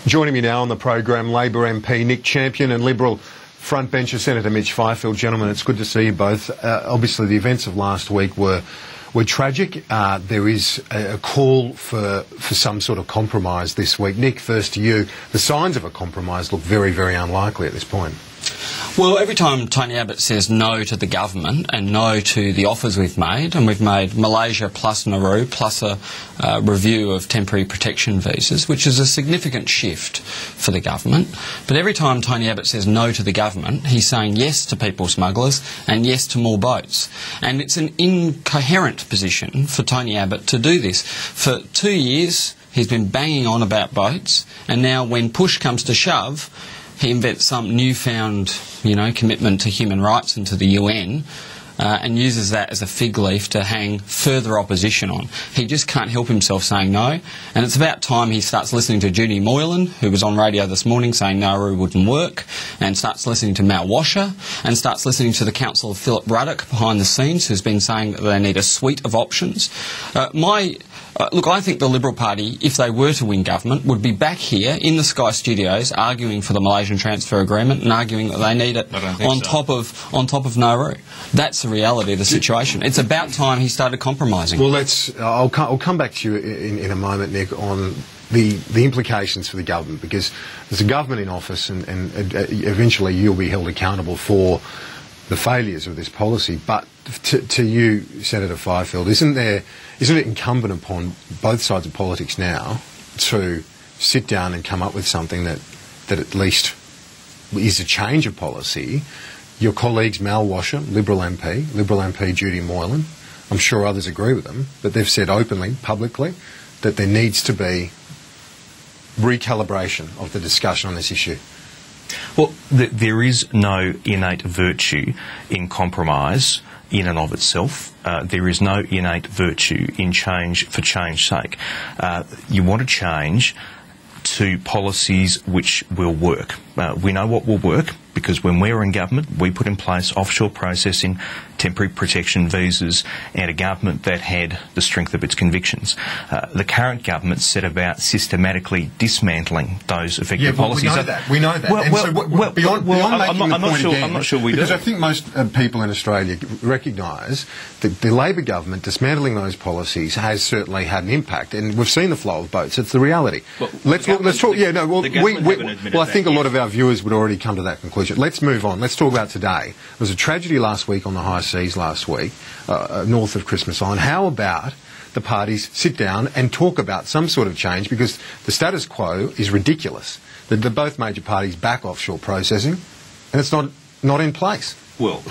Joining me now on the program, Labor MP Nick Champion and Liberal frontbencher Senator Mitch Fifield. Gentlemen, it's good to see you both. Obviously, the events of last week were tragic. There is a call for some sort of compromise this week. Nick, first to you. The signs of a compromise look very, very unlikely at this point. Well, every time Tony Abbott says no to the government and no to the offers we've made, and we've made Malaysia plus Nauru plus a review of temporary protection visas, which is a significant shift for the government. But every time Tony Abbott says no to the government, he's saying yes to people smugglers and yes to more boats. And it's an incoherent position for Tony Abbott to do this. For 2 years, he's been banging on about boats, and now when push comes to shove, he invents some newfound, commitment to human rights and to the UN, and uses that as a fig leaf to hang further opposition on. He just can't help himself saying no, and it's about time he starts listening to Judy Moylan, who was on radio this morning saying Nauru wouldn't work, and starts listening to Mal Washer, and starts listening to the counsel of Philip Ruddock behind the scenes, who's been saying that they need a suite of options. Look, I think the Liberal Party, if they were to win government, would be back here in the Sky Studios arguing for the Malaysian Transfer Agreement and arguing that they need it on top of Nauru. That's the reality of the situation. It's about time he started compromising. Well, I'll come back to you in a moment, Nick, on the implications for the government, because there's a government in office and eventually you'll be held accountable for the failures of this policy. But to you, Senator Fifield, isn't it incumbent upon both sides of politics now to sit down and come up with something that at least is a change of policy? Your colleagues, Mal Washer, Liberal MP Judy Moylan, I'm sure others agree with them, but they've said openly, publicly, that there needs to be recalibration of the discussion on this issue. Well, there is no innate virtue in compromise in and of itself. There is no innate virtue in change for change's sake. You want to change to policies which will work. We know what will work because when we were in government, we put in place offshore processing, temporary protection visas, and a government that had the strength of its convictions. The current government set about systematically dismantling those effective policies. We know that. I'm not sure we do. Because I think most people in Australia recognise that the Labor government dismantling those policies has certainly had an impact, and we've seen the flow of boats. It's the reality. Well, let's talk. Yeah, no. Well, I think a lot of our viewers would already come to that conclusion. Let's move on. Let's talk about today. There was a tragedy last week on the high seas last week, north of Christmas Island. How about the parties sit down and talk about some sort of change, because the status quo is ridiculous. Both major parties back offshore processing, and it's not in place. Well,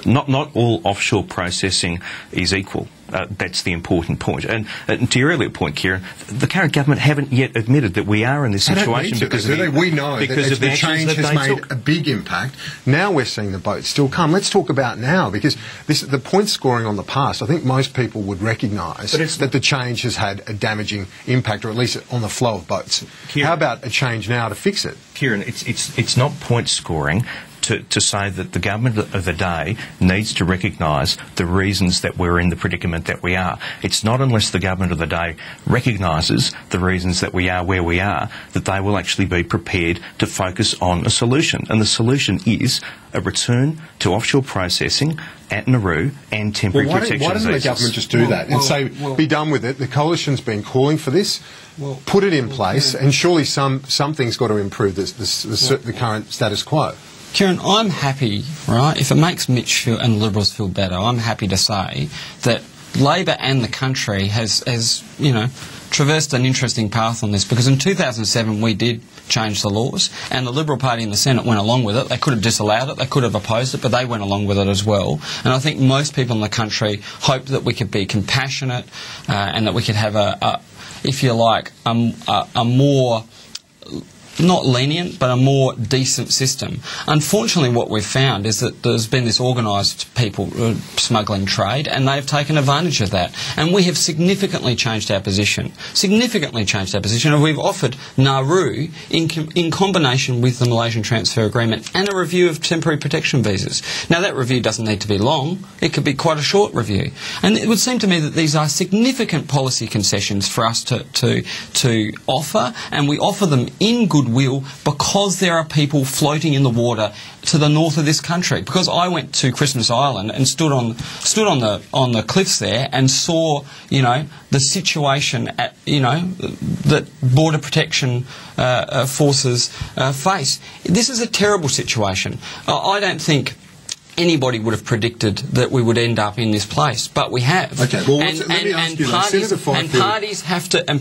not all offshore processing is equal. That's the important point. And to your earlier point, Kieran, the current government haven't yet admitted that we are in this situation we know because the change has made a big impact. Now we're seeing the boats still come. Let's talk about now, because the point scoring on the past, I think most people would recognise that the change has had a damaging impact, or at least on the flow of boats. Kieran, how about a change now to fix it? Kieran, it's not point scoring to say that the government of the day needs to recognise the reasons that we're in the predicament that we are. It's not unless the government of the day recognises the reasons that we are where we are that they will actually be prepared to focus on a solution. And the solution is a return to offshore processing at Nauru and temporary protection visas. Why doesn't the government just do that and say, be done with it? The coalition's been calling for this. Put it in place, and surely something's got to improve the current status quo. Kieran, I'm happy, right, if it makes Mitch and the Liberals feel better, I'm happy to say that Labor and the country has traversed an interesting path on this, because in 2007 we did change the laws, and the Liberal Party in the Senate went along with it. They could have disallowed it, they could have opposed it, but they went along with it as well. And I think most people in the country hoped that we could be compassionate and that we could have if you like, a more not lenient, but a more decent system. Unfortunately, what we've found is that there's been this organised people smuggling trade, and they've taken advantage of that. And we have significantly changed our position. And we've offered Nauru in combination with the Malaysian Transfer Agreement and a review of temporary protection visas. Now, that review doesn't need to be long. It could be quite a short review. And it would seem to me that these are significant policy concessions for us to offer, and we offer them in goodwill because there are people floating in the water to the north of this country. Because I went to Christmas Island and stood on the cliffs there and saw, the situation that border protection forces face. This is a terrible situation. I don't think anybody would have predicted that we would end up in this place, but we have. Okay, well, let me ask you that.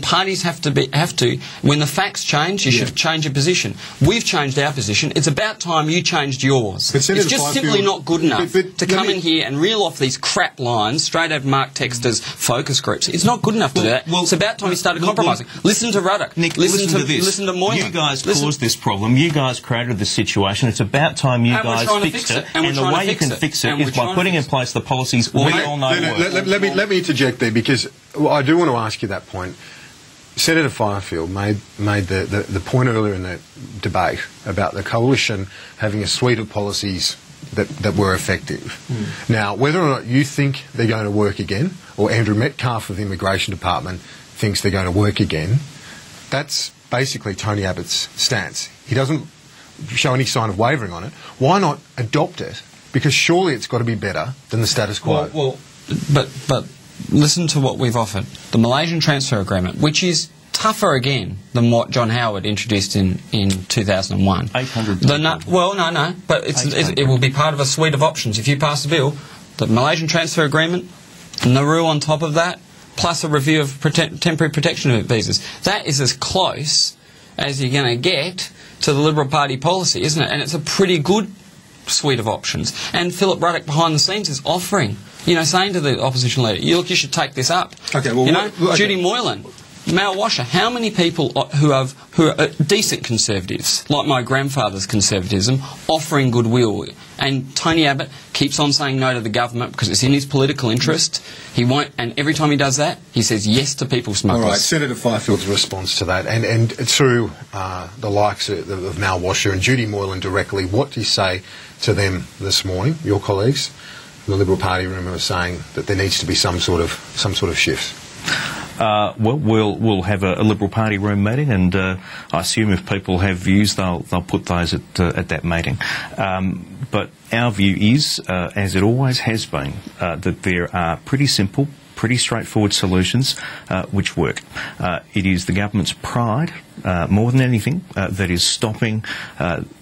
Parties have to. When the facts change, you should change your position. We've changed our position. It's about time you changed yours. It's just simply not good enough to come in here and reel off these crap lines straight out of Mark Textor's focus groups. It's not good enough to do that. It's about time you started compromising. Listen to Ruddock. Nick, listen to this. Listen to Moylan. You guys caused this problem. You guys created this situation. It's about time you guys fixed it. And the way you can fix it is by putting in place the policies we all know work. Let me interject there, because I do want to ask you that point. Senator Fifield made the point earlier in the debate about the coalition having a suite of policies that were effective. Now, whether or not you think they're going to work again, or Andrew Metcalf of the Immigration Department thinks they're going to work again, that's basically Tony Abbott's stance. He doesn't show any sign of wavering on it. Why not adopt it? Because surely it's got to be better than the status quo. But listen to what we've offered. The Malaysian Transfer Agreement, which is tougher again than what John Howard introduced in 2001. 800. But it will be part of a suite of options. If you pass the bill, the Malaysian Transfer Agreement, Nauru on top of that, plus a review of temporary protection visas. That is as close as you're going to get to the Liberal Party policy, isn't it? And it's a pretty good suite of options. And Philip Ruddock behind the scenes is offering, saying to the opposition leader, you should take this up. Okay, well, Judy Moylan, Mal Washer, how many people who are decent conservatives, like my grandfather's conservatism, offering goodwill? And Tony Abbott keeps on saying no to the government because it's in his political interest. He won't, and every time he does that, he says yes to people smugglers. All right, Senator Fifield's response to that, and through the likes of Mal Washer and Judy Moylan directly, what do you say to them this morning, your colleagues, the Liberal Party room, who are saying that there needs to be some sort of shift? We'll have a Liberal Party room meeting, and I assume if people have views, they'll put those at that meeting. But our view is, as it always has been, that there are pretty simple, pretty straightforward solutions which work. It is the government's pride, more than anything, that is stopping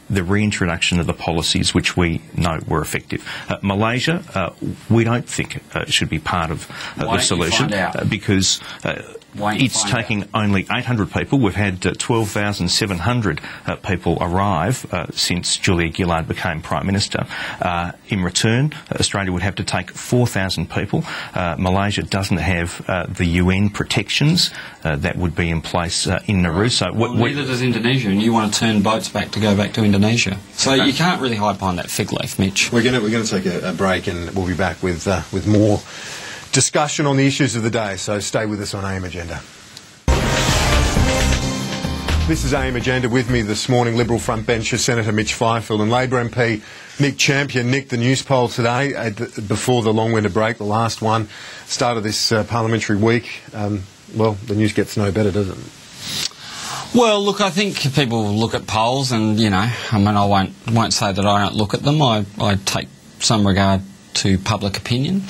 the reintroduction of the policies which we know were effective. Malaysia, we don't think should be part of the solution because it's taking only 800 people. We've had 12,700 people arrive since Julia Gillard became Prime Minister. In return, Australia would have to take 4,000 people. Malaysia doesn't have the UN protections that would be in place in Nauru. So neither does Indonesia, and you want to turn boats back to go back to Indonesia. So you can't really hide behind that fig leaf, Mitch. We're going to take a break, and we'll be back with more discussion on the issues of the day, so stay with us on AM Agenda. This is AM Agenda. With me this morning, Liberal frontbencher Senator Mitch Fifield and Labor MP Nick Champion. Nick, the news poll today, before the long winter break, the last one, start of this parliamentary week, the news gets no better, does it? Well, look, I think people look at polls and, I won't say that I don't look at them. I take some regard to public opinion.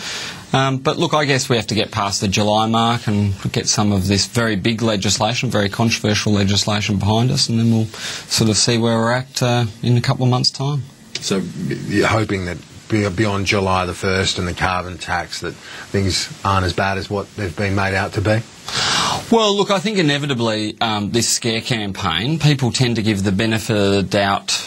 But look, I guess we have to get past the July mark and get some of this very big legislation, very controversial legislation behind us, and then we'll sort of see where we're at in a couple of months' time. So you're hoping that beyond July the 1st and the carbon tax that things aren't as bad as what they've been made out to be? Well, look, I think inevitably this scare campaign, people tend to give the benefit of the doubt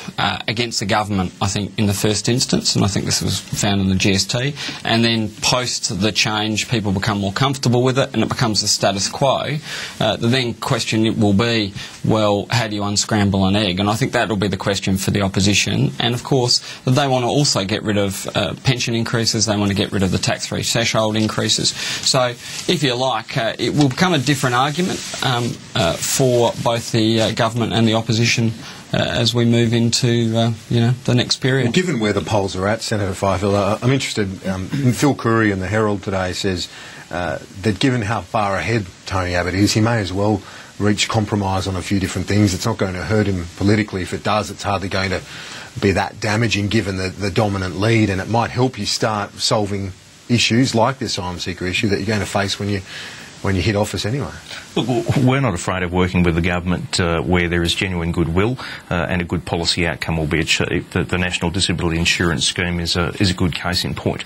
against the government, I think, in the first instance, and I think this was found in the GST, and then post the change, people become more comfortable with it, and it becomes the status quo. The then question will be, well, how do you unscramble an egg? And I think that will be the question for the opposition. And, of course, they want to also get rid of pension increases, they want to get rid of the tax-free threshold increases. So, if you like, it will become a different argument for both the government and the opposition as we move into the next period. Well, given where the polls are at, Senator Fifield, I'm interested. Phil Curry in the Herald today says that given how far ahead Tony Abbott is, he may as well reach compromise on a few different things. It's not going to hurt him politically. If it does, it's hardly going to be that damaging given the dominant lead, and it might help you start solving issues like the asylum seeker issue that you're going to face when you hit office anyway. Look, we're not afraid of working with the government where there is genuine goodwill and a good policy outcome will be achieved. The National Disability Insurance Scheme is a good case in point.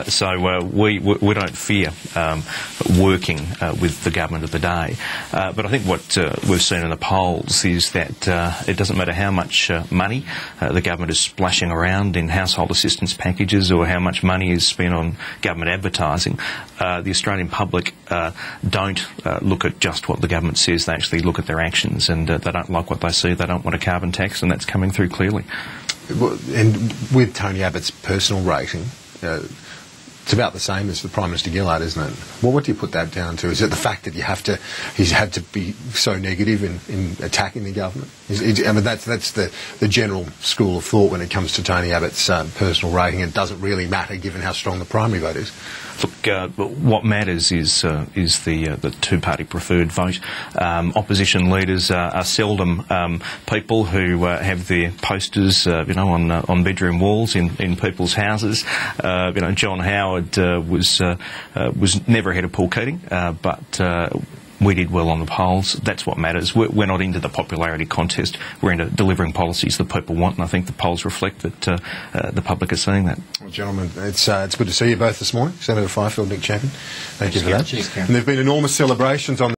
So we don't fear working with the government of the day. But I think what we've seen in the polls is that it doesn't matter how much money the government is splashing around in household assistance packages or how much money is spent on government advertising, the Australian public don't look at just what the government says. They actually look at their actions, and they don't like what they see. They don't want a carbon tax, and that's coming through clearly. And with Tony Abbott's personal rating, it's about the same as the Prime Minister Gillard, isn't it? Well, what do you put that down to? Is it the fact that he's had to be so negative in attacking the government? I mean, that's the general school of thought when it comes to Tony Abbott's personal rating. It doesn't really matter given how strong the primary vote is. Look, what matters is the two-party preferred vote. Opposition leaders are seldom people who have their posters, on bedroom walls in people's houses. John Howard was never ahead of Paul Keating, but we did well on the polls. That's what matters. We're not into the popularity contest. We're into delivering policies that people want, and I think the polls reflect that the public are seeing that. Well, gentlemen, it's good to see you both this morning. Senator Fifield, Nick Champion, thank you for that. Cheers, Karen. And there have been enormous celebrations on